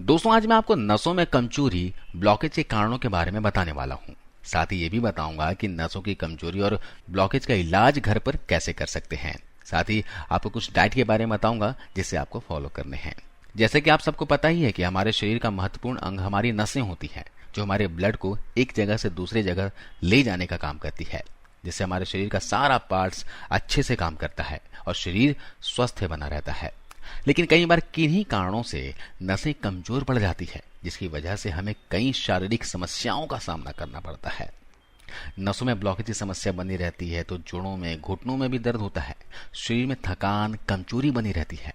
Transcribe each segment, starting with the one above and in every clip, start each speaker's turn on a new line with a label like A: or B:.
A: दोस्तों, आज मैं आपको नसों में कमजोरी, ब्लॉकेज के कारणों के बारे में बताने वाला हूँ। साथ ही ये भी बताऊंगा कि नसों की कमजोरी और ब्लॉकेज का इलाज घर पर कैसे कर सकते हैं। साथ ही आपको कुछ डाइट के बारे में बताऊंगा जिससे आपको फॉलो करने हैं। जैसे कि आप सबको पता ही है कि हमारे शरीर का महत्वपूर्ण अंग हमारी नसें होती हैं, जो हमारे ब्लड को एक जगह से दूसरी जगह ले जाने का काम करती है, जिससे हमारे शरीर का सारा पार्ट्स अच्छे से काम करता है और शरीर स्वस्थ बना रहता है। लेकिन कई बार किन्हीं कारणों से नसें कमजोर पड़ जाती है, जिसकी वजह से हमें कई शारीरिक समस्याओं का सामना करना पड़ता है। नसों में ब्लॉकेज की समस्या बनी रहती है तो जोड़ों में, घुटनों में भी दर्द होता है। शरीर में थकान, कमजोरी बनी रहती है।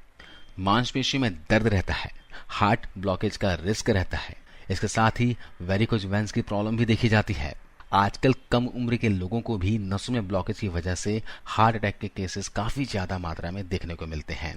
A: मांसपेशी में दर्द रहता है। हार्ट ब्लॉकेज का रिस्क रहता है। इसके साथ ही वेरिकोज वेन्स की प्रॉब्लम भी देखी जाती है। आजकल कम उम्र के लोगों को भी नसों में ब्लॉकेज की वजह से हार्ट अटैक के केसेस काफी ज्यादा मात्रा में देखने को मिलते हैं।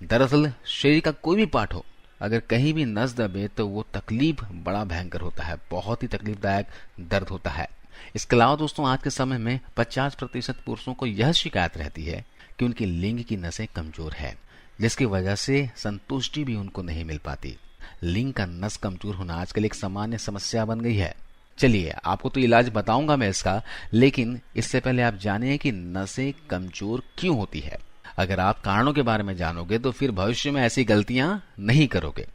A: दरअसल शरीर का कोई भी पार्ट हो, अगर कहीं भी नस दबे तो वो तकलीफ बड़ा भयंकर होता है, बहुत ही तकलीफदायक दर्द होता है। इसके अलावा दोस्तों, आज के समय में 50% पुरुषों को यह शिकायत रहती है कि उनकी लिंग की नसें कमजोर है, जिसकी वजह से संतुष्टि भी उनको नहीं मिल पाती। लिंग का नस कमजोर होना आजकल एक सामान्य समस्या बन गई है। चलिए, आपको तो इलाज बताऊंगा मैं इसका, लेकिन इससे पहले आप जानिए कि नसें कमजोर क्यों होती है। अगर आप कारणों के बारे में जानोगे तो फिर भविष्य में ऐसी गलतियां नहीं करोगे।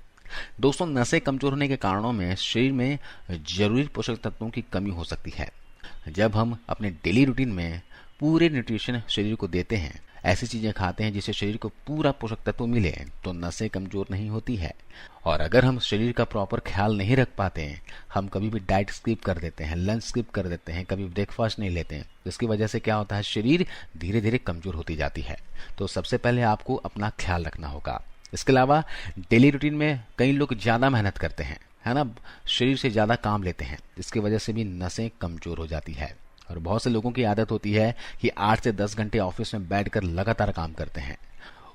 A: दोस्तों, नसें कमजोर होने के कारणों में शरीर में जरूरी पोषक तत्वों की कमी हो सकती है। जब हम अपने डेली रूटीन में पूरे न्यूट्रिशन शरीर को देते हैं, ऐसी चीजें खाते हैं जिससे शरीर को पूरा पोषक तत्व मिले, तो नसें कमजोर नहीं होती है। और अगर हम शरीर का प्रॉपर ख्याल नहीं रख पाते हैं, हम कभी भी डाइट स्किप कर देते हैं, लंच स्किप कर देते हैं, कभी ब्रेकफास्ट नहीं लेते हैं, तो इसकी वजह से क्या होता है, शरीर धीरे धीरे कमजोर होती जाती है। तो सबसे पहले आपको अपना ख्याल रखना होगा। इसके अलावा डेली रूटीन में कई लोग ज्यादा मेहनत करते हैं, है ना, शरीर से ज्यादा काम लेते हैं, इसकी वजह से भी नसें कमजोर हो जाती है। और बहुत से लोगों की आदत होती है कि 8 से 10 घंटे ऑफिस में बैठकर लगातार काम करते हैं।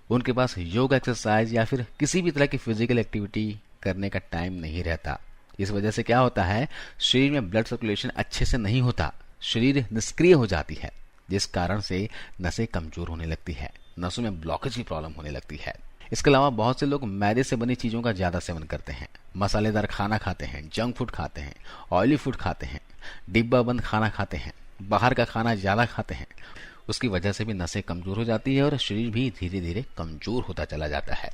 A: उनके पास योग, एक्सरसाइज या फिर किसी भी तरह की फिजिकल एक्टिविटी करने का टाइम नहीं रहता। इस वजह से क्या होता है, शरीर में ब्लड सर्कुलेशन अच्छे से नहीं होता, शरीर निष्क्रिय हो जाती है, जिस कारण से नसें कमजोर होने लगती है, नसों में ब्लॉकेज की प्रॉब्लम होने लगती है। इसके अलावा बहुत से लोग मैदे से बनी चीजों का ज्यादा सेवन करते हैं, मसालेदार खाना खाते हैं, जंक फूड खाते हैं, ऑयली फूड खाते हैं, डिब्बा बंद खाना खाते हैं, बाहर का खाना ज्यादा खाते हैं। उसकी वजह से भी नसें कमजोर हो जाती है और शरीर भी धीरे धीरे कमजोर होता चला जाता है।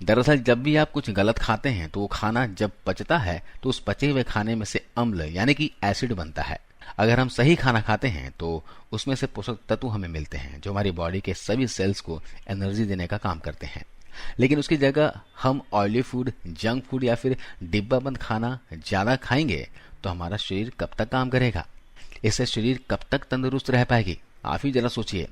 A: दरअसल जब भी आप कुछ गलत खाते हैं तो वो खाना जब पचता है तो उस पचे हुए खाने में से अम्ल यानी कि एसिड बनता है। अगर हम सही खाना खाते हैं तो उसमें से पोषक तत्व हमें मिलते हैं, जो हमारी बॉडी के सभी सेल्स को एनर्जी देने का काम करते हैं। लेकिन उसकी जगह हम ऑयली फूड, जंक फूड या फिर डिब्बा बंद खाना ज्यादा खाएंगे तो हमारा शरीर कब तक काम करेगा, इससे शरीर कब तक तंदुरुस्त रह पाएगी, आप ही जरा सोचिए।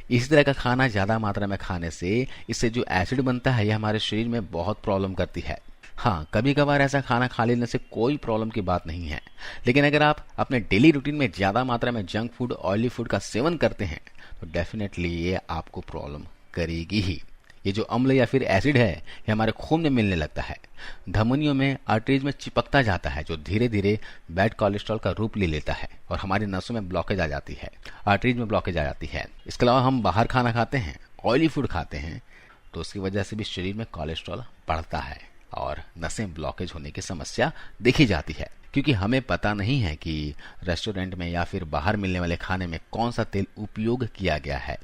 A: इसी तरह का खाना ज्यादा मात्रा में खाने से इससे जो एसिड बनता है यह हमारे शरीर में बहुत प्रॉब्लम करती है। हाँ, कभी कभार ऐसा खाना खा लेने से कोई प्रॉब्लम की बात नहीं है, लेकिन अगर आप अपने डेली रूटीन में ज्यादा मात्रा में जंक फूड, ऑयली फूड का सेवन करते हैं तो डेफिनेटली ये आपको प्रॉब्लम करेगी ही। ये जो अम्ल या फिर एसिड है ये हमारे खून में मिलने लगता है, धमनियों में, आर्टरीज में चिपकता जाता है, जो धीरे धीरे बैड कोलेस्ट्रॉल का रूप ले लेता है और हमारी नसों में ब्लॉकेज आ जाती है, आर्टरीज में ब्लॉकेज आ जाती है। इसके अलावा हम बाहर खाना खाते हैं, ऑयली फूड खाते हैं, तो उसकी वजह से भी शरीर में कोलेस्ट्रॉल बढ़ता है और नसें ब्लॉकेज होने की समस्या देखी जाती है। क्योंकि हमें पता नहीं है कि रेस्टोरेंट में या फिर बाहर मिलने वाले खाने में कौन सा तेल उपयोग किया गया है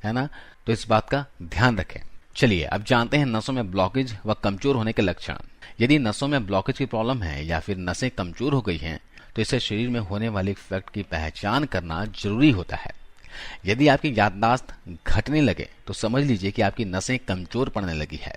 A: ना, तो इस बात का ध्यान रखें। चलिए अब जानते हैं नसों में ब्लॉकेज व कमजोर होने के लक्षण। यदि नसों में ब्लॉकेज की प्रॉब्लम है या फिर नसें कमजोर हो गई हैं, तो इससे शरीर में होने वाले इफेक्ट की पहचान करना जरूरी होता है। यदि आपकी याददाश्त घटने लगे तो समझ लीजिए कि आपकी नसें कमजोर पड़ने लगी है।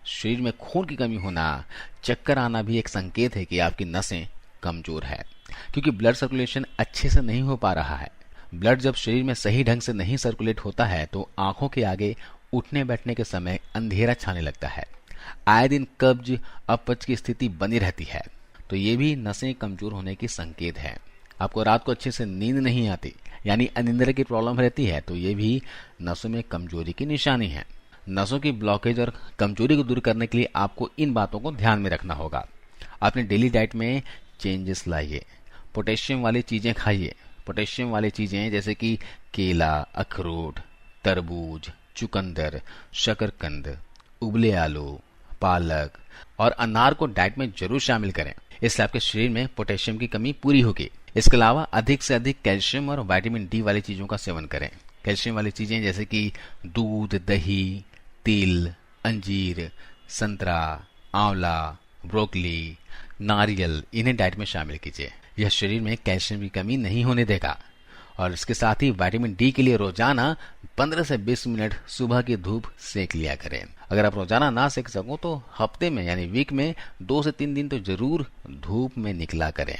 A: शरीर में खून की कमी होना, चक्कर आना भी एक संकेत है कि आपकी नसें कमजोर है, क्योंकि ब्लड सर्कुलेशन अच्छे से नहीं हो पा रहा है। ब्लड जब शरीर में सही ढंग से नहीं सर्कुलेट होता है तो आंखों के आगे उठने बैठने के समय अंधेरा छाने लगता है। आए दिन कब्ज, अपच की स्थिति बनी रहती है, तो ये भी नसें कमजोर होने की संकेत है। आपको रात को अच्छे से नींद नहीं आती, यानी अनिद्रा की प्रॉब्लम रहती है, तो ये भी नसों में कमजोरी की निशानी है। नसों की ब्लॉकेज और कमजोरी को दूर करने के लिए आपको इन बातों को ध्यान में रखना होगा। अपने डेली डाइट में चेंजेस लाइए, पोटेशियम वाली चीजें खाइए। पोटेशियम वाली चीजें जैसे कि केला, अखरोट, तरबूज, चुकंदर, शकरकंद, उबले आलू, पालक और अनार को डाइट में जरूर शामिल करें। इससे आपके शरीर में पोटेशियम की कमी पूरी होगी। इसके अलावा अधिक से अधिक कैल्शियम और विटामिन डी वाली चीजों का सेवन करें। कैल्शियम वाली चीजें जैसे कि दूध, दही, तिल, अंजीर, संतरा, आंवला, ब्रोकली, नारियल, इन्हें डाइट में शामिल कीजिए। यह शरीर में कैल्शियम की कमी नहीं होने देगा। और इसके साथ ही विटामिन डी के लिए रोजाना 15 से 20 मिनट सुबह की धूप सेक लिया करें। अगर आप रोजाना ना सेक सको तो हफ्ते में यानी वीक में 2 से 3 दिन तो जरूर धूप में निकला करें।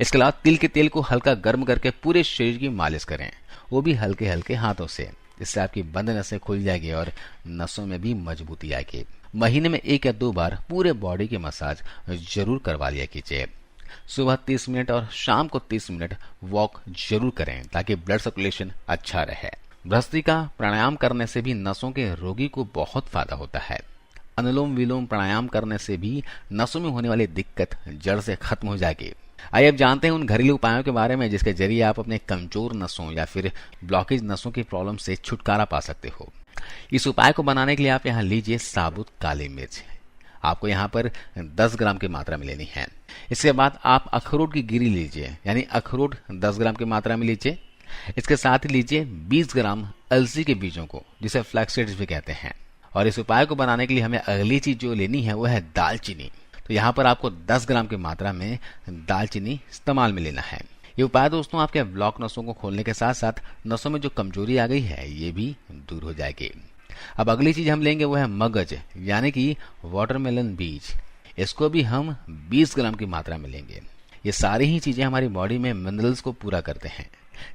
A: इसके अलावा तिल के तेल को हल्का गर्म करके पूरे शरीर की मालिश करें, वो भी हल्के हल्के हाथों से। इससे आपकी बंद नसें खुल जाएगी और नसों में भी मजबूती आएगी। महीने में 1 या 2 बार पूरे बॉडी की मसाज जरूर करवा लिया कीजिए। सुबह 30 मिनट और शाम को 30 मिनट वॉक जरूर करें ताकि ब्लड सर्कुलेशन अच्छा रहे। बृहस्पति का प्राणायाम करने से भी नसों के रोगी को बहुत फायदा होता है। अनुलोम विलोम प्राणायाम करने से भी नसों में होने वाली दिक्कत जड़ से खत्म हो जाएगी। आइए अब जानते हैं उन घरेलू उपायों के बारे में जिसके जरिए आप अपने कमजोर नसों या फिर ब्लॉकेज नसों की प्रॉब्लम से छुटकारा पा सकते हो। इस उपाय को बनाने के लिए आप यहाँ लीजिए साबुत काली मिर्च। आपको यहाँ पर 10 ग्राम की मात्रा में लेनी है। इसके बाद आप अखरोट की गिरी लीजिए, यानी अखरोट 10 ग्राम की मात्रा में लीजिए। इसके साथ ही लीजिए 20 ग्राम अलसी के बीजों को, जिसे फ्लैक्स सीड्स भी कहते हैं। और इस उपाय को बनाने के लिए हमें अगली चीज जो लेनी है वो है दालचीनी। तो यहाँ पर आपको 10 ग्राम की मात्रा में दालचीनी इस्तेमाल में लेना है। ये उपाय दोस्तों आपके ब्लॉक नसों को खोलने के साथ साथ नसों में जो कमजोरी आ गई है ये भी दूर हो जाएगी। अब अगली चीज हम लेंगे वो है मगज, यानी कि वाटरमेलन बीज। इसको भी हम 20 ग्राम की मात्रा में लेंगे। ये सारी ही चीजें हमारी बॉडी में मिनरल्स को पूरा करते हैं,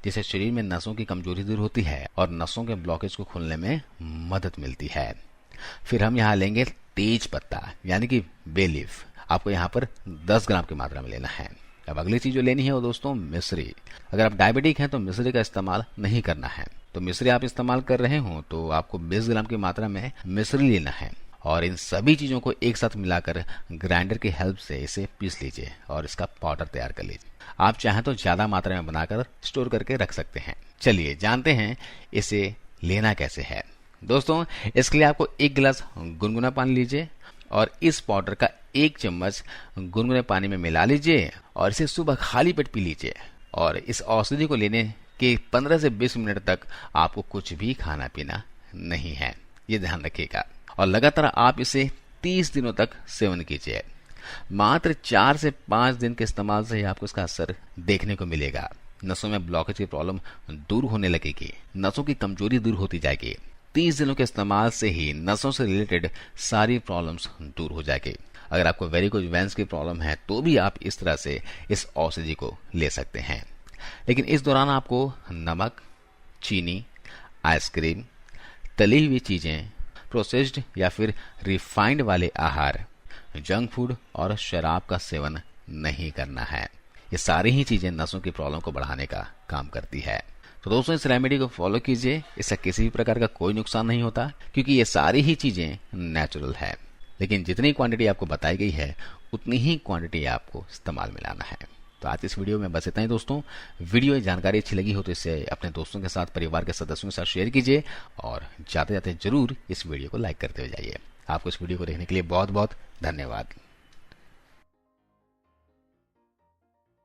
A: जिससे शरीर में नसों की कमजोरी दूर होती है और नसों के ब्लॉकेज को खोलने में मदद मिलती है। फिर हम यहाँ लेंगे तेज पत्ता, यानी कि बे लीफ। आपको यहाँ पर 10 ग्राम की मात्रा में लेना है। अब अगली चीज जो लेनी है वो दोस्तों मिश्री। अगर आप डायबिटिक हैं तो मिश्री का इस्तेमाल नहीं करना है। तो मिश्री आप इस्तेमाल कर रहे हो तो आपको 20 ग्राम की मात्रा में मिश्री लेना है और इन सभी चीजों को एक साथ मिलाकर ग्राइंडर की हेल्प से इसे पीस लीजिए और इसका पाउडर तैयार कर लीजिए। आप चाहें तो ज्यादा मात्रा में बनाकर स्टोर करके रख सकते हैं। चलिए जानते हैं इसे लेना कैसे है। दोस्तों इसके लिए आपको 1 गिलास गुनगुना पानी लीजिए और इस पाउडर का 1 चम्मच गुनगुने पानी में मिला लीजिए और इसे सुबह खाली पेट पी लीजिए। और इस औषधि को लेने के 15 से 20 मिनट तक आपको कुछ भी खाना पीना नहीं है, ये ध्यान रखिएगा। और लगातार आप इसे 30 दिनों तक सेवन कीजिए। मात्र 4 से 5 दिन के इस्तेमाल से ही आपको इसका असर देखने को मिलेगा। नसों में ब्लॉकेज की प्रॉब्लम दूर होने लगेगी, नसों की कमजोरी दूर होती जाएगी। 30 दिनों के इस्तेमाल से ही नसों से रिलेटेड सारी प्रॉब्लम्स दूर हो जाएगी। अगर आपको वेरिकोज वेन्स की प्रॉब्लम है तो भी आप इस तरह से इस औषधि को ले सकते हैं। लेकिन इस दौरान आपको नमक, चीनी, आइसक्रीम, तली हुई चीजें, प्रोसेस्ड या फिर रिफाइंड वाले आहार, जंक फूड और शराब का सेवन नहीं करना है। ये सारी ही चीजें नसों की प्रॉब्लम को बढ़ाने का काम करती है। तो दोस्तों इस रेमेडी को फॉलो कीजिए, इससे किसी भी प्रकार का कोई नुकसान नहीं होता क्योंकि ये सारी ही चीजें नेचुरल है। लेकिन जितनी क्वांटिटी आपको बताई गई है उतनी ही क्वांटिटी आपको इस्तेमाल में लाना है। तो आज इस वीडियो में बस इतना ही दोस्तों। वीडियो जानकारी अच्छी लगी हो तो इसे अपने दोस्तों के साथ, परिवार के सदस्यों के साथ शेयर कीजिए और जाते जाते जरूर इस वीडियो को लाइक करते हुए जाइए। आपको इस वीडियो को देखने के लिए बहुत बहुत धन्यवाद।